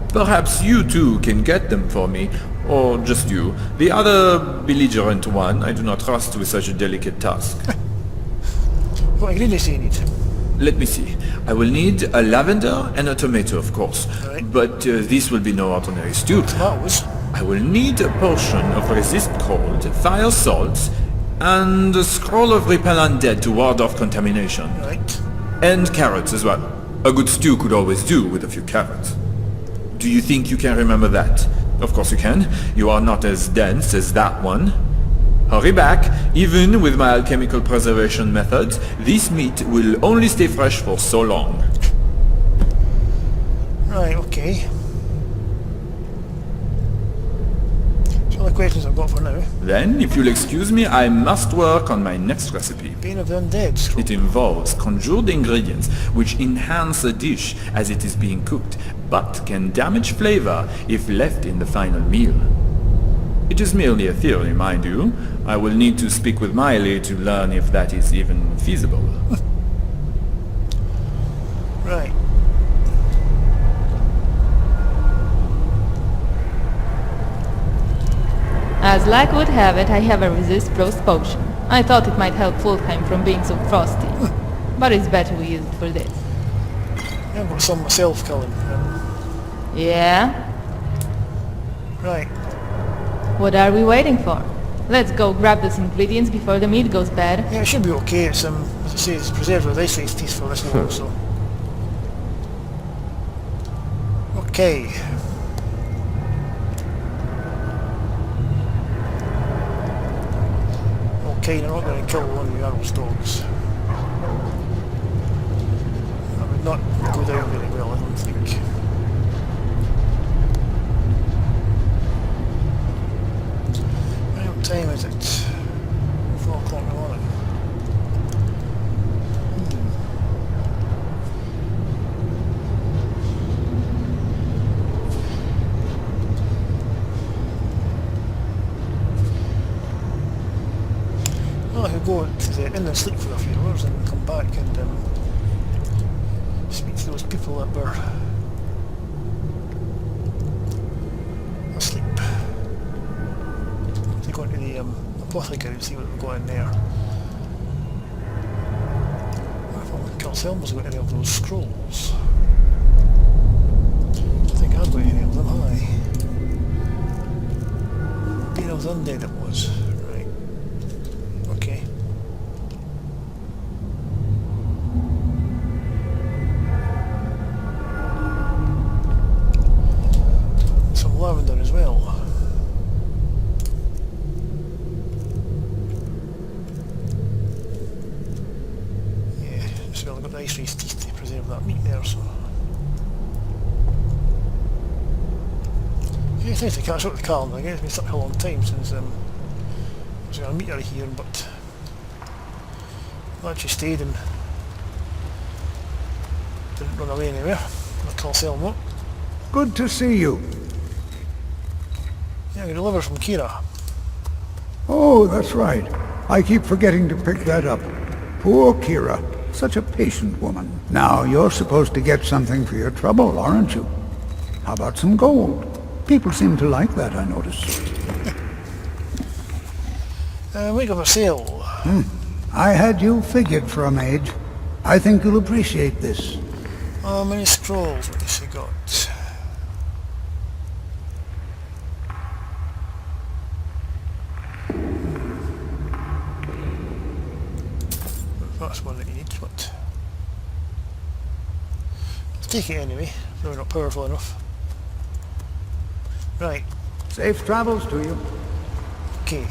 Perhaps you two can get them for me, or just you. The other belligerent one I do not trust with such a delicate task. What ingredients do you need? Let me see. I will need a lavender and a tomato, of course. Right. But this will be no ordinary stew. Tomatoes? I will need a potion of resist cold, fire salts, and a scroll of repel undead to ward off contamination. Right. And carrots as well. A good stew could always do with a few carrots. Do you think you can remember that? Of course you can. You are not as dense as that one. Hurry back. Even with my alchemical preservation methods, this meat will only stay fresh for so long. Right, okay. That's all the questions I've got for now. Then, if you'll excuse me, I must work on my next recipe. Bane of the Undead scroll. It involves conjured ingredients which enhance a dish as it is being cooked, but can damage flavor if left in the final meal. It is merely a theory, mind you. I will need to speak with Miley to learn if that is even feasible. Right. As luck would have it, I have a resist frost potion. I thought it might help Fulheim from being so frosty. But it's better we use it for this. Yeah, I've got some myself killing. Yeah? Right. What are we waiting for? Let's go grab those ingredients before the meat goes bad. Yeah, it should be okay. It's as I say, it's preserved with ice teeth for this long, so. Okay. Okay, you're not going to kill one of the Jarl's dogs. That would not go down very well, I don't think. What time is it? 4 o'clock in the morning. Well, I could go to the inn and sleep for a few hours and come back and speak to those people that were asleep. To go into the apothecary and see what we've got in there. I wonder if Calcelma's got any of those scrolls. I think I've got any of them, aye. Being of the undead it was. Right. Okay. Some lavender as well. Yeah, just well, I've got the ice race teeth to preserve that meat there, so. Yeah, it's nice to catch up with Calm. I guess it's been such a long time since I was going to meet her here, but glad she stayed and didn't run away anywhere. I'll call Selma. Good to see you. Yeah, we delivered from Kira. Oh, that's right. I keep forgetting to pick that up. Poor Kira. Such a patient woman. Now, you're supposed to get something for your trouble, aren't you? How about some gold? People seem to like that, I notice. Make up a sale. I had you figured for a mage. I think you'll appreciate this. How many scrolls what has she got? That's one that you need, but I'll take it anyway, probably not powerful enough. Right. Safe travels to you. Okay.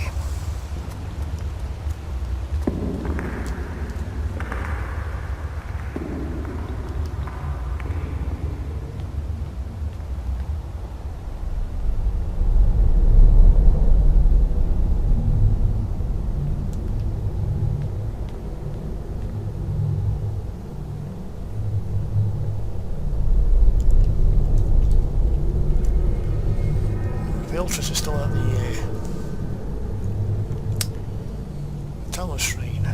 Beltris is still at the Talos Shrine.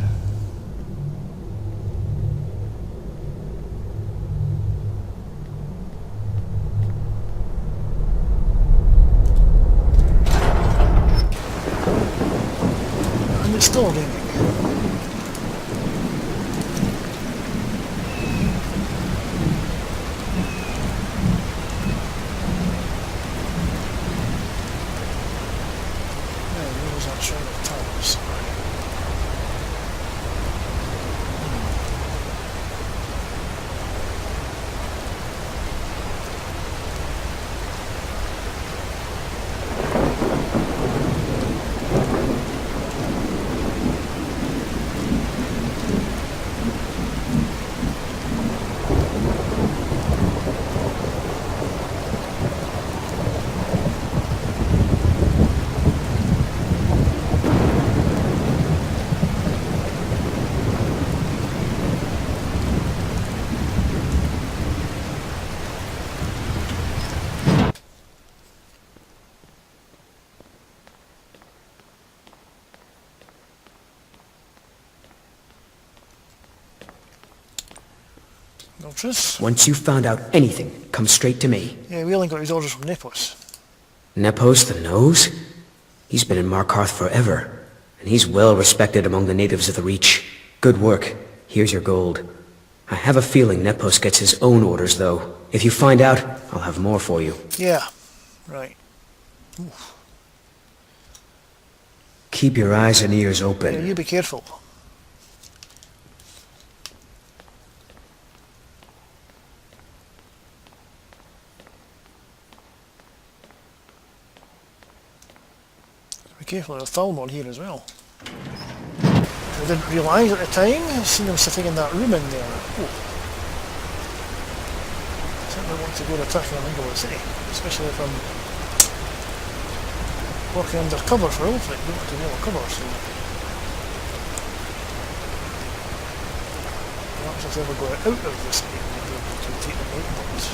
And it's still raining. Once you've found out anything, come straight to me. Yeah, we only got his orders from Nepos. Nepos the Nose? He's been in Markarth forever, and he's well respected among the natives of the Reach. Good work. Here's your gold. I have a feeling Nepos gets his own orders, though. If you find out, I'll have more for you. Yeah. Right. Oof. Keep your eyes and ears open. Yeah, you be careful. Be careful, there's a film on here as well. I didn't realise at the time. I've seen him sitting in that room in there. Oh. I certainly want to go to attacking a Lingo City, especially if I'm working undercover for Ulfric. You don't have to know a cover, so perhaps if I ever go out of the city, I'll be able to take the night boats.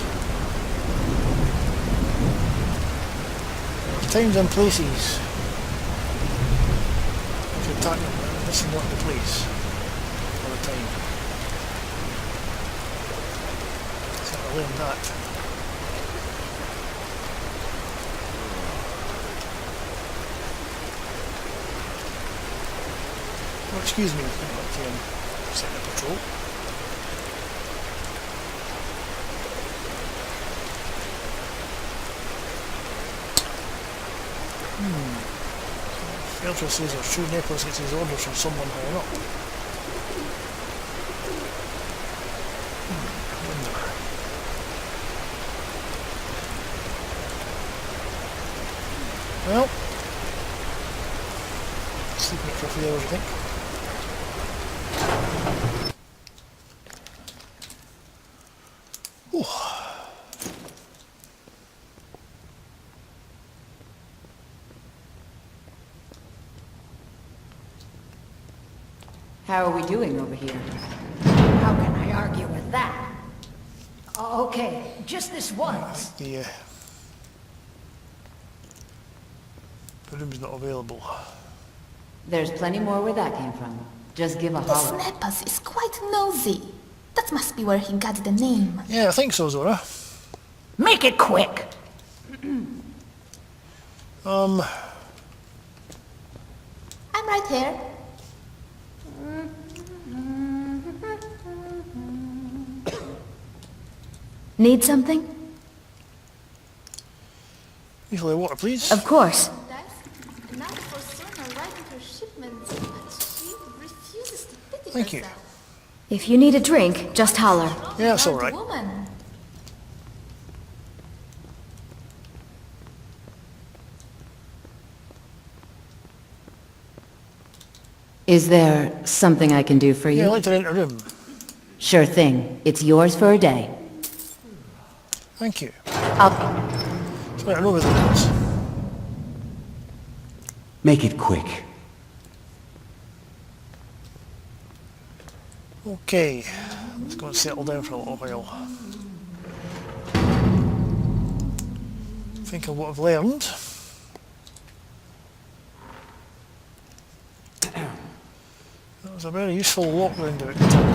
Times and places. If you're attacking them, this is not the place all the time. So I learned that. Well, excuse me, I'm setting a patrol. Feltra says there's true Nepos gets his orders from someone higher up. Wonder. Well, sleeping for a few hours, I think. How are we doing over here? How can I argue with that? Okay, just this once. The room's not available. There's plenty more where that came from. Just give a holler. This Nepos is quite nosy. That must be where he got the name. Yeah, I think so, Zora. Make it quick! I'm right here. Need something? Usually water, please. Of course. Not for soon arriving her shipments, but she refuses to pity Thank you. herself. If you need a drink, just holler. Yeah, that's alright. Woman. Is there something I can do for you? Yeah, I'd like to rent a room. Sure thing. It's yours for a day. Thank you. I'll... Sorry, I know where that is. Make it quick. Okay, let's go and settle down for a little while. Think of what I've learned. That was a very useful walk round about town.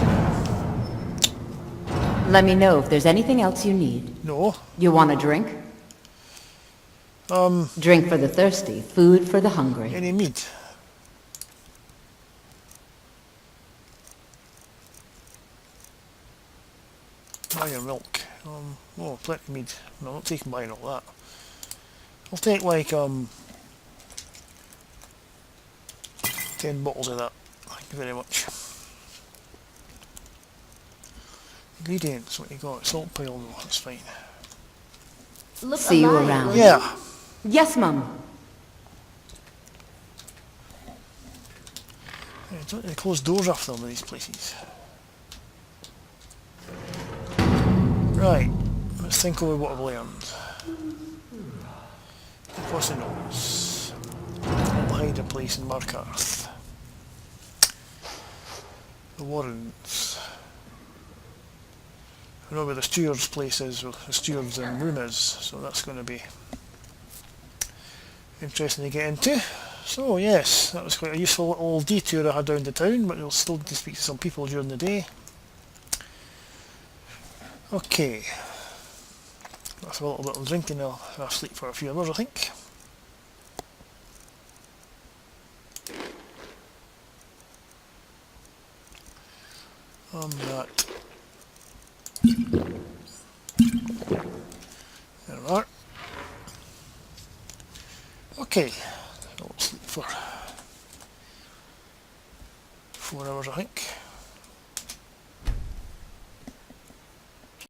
Let me know if there's anything else you need. No. You want a drink? Drink for the thirsty, food for the hungry. Any meat? Buy your milk. Oh, plenty of meat. No, I'm not taking buying all that. I'll take like 10 bottles of that. Thank you very much. Ingredients, what you got? Salt pile, no, that's fine. Look See you alive, around. will Yeah. Yes, Mum. Yeah, don't they close doors after them in these places? Right, let's think over what I've learned. Possinoes. I'll hide a place in Markarth. The Warrens. I know where the steward's place is, where the steward's room is, so that's going to be interesting to get into. So yes, that was quite a useful little detour I had down to town, but we'll still need to speak to some people during the day. Okay. Let's have a little bit of drinking, I'll have sleep for a few hours I think. That. There we are. Okay, I'll sleep for 4 hours I think.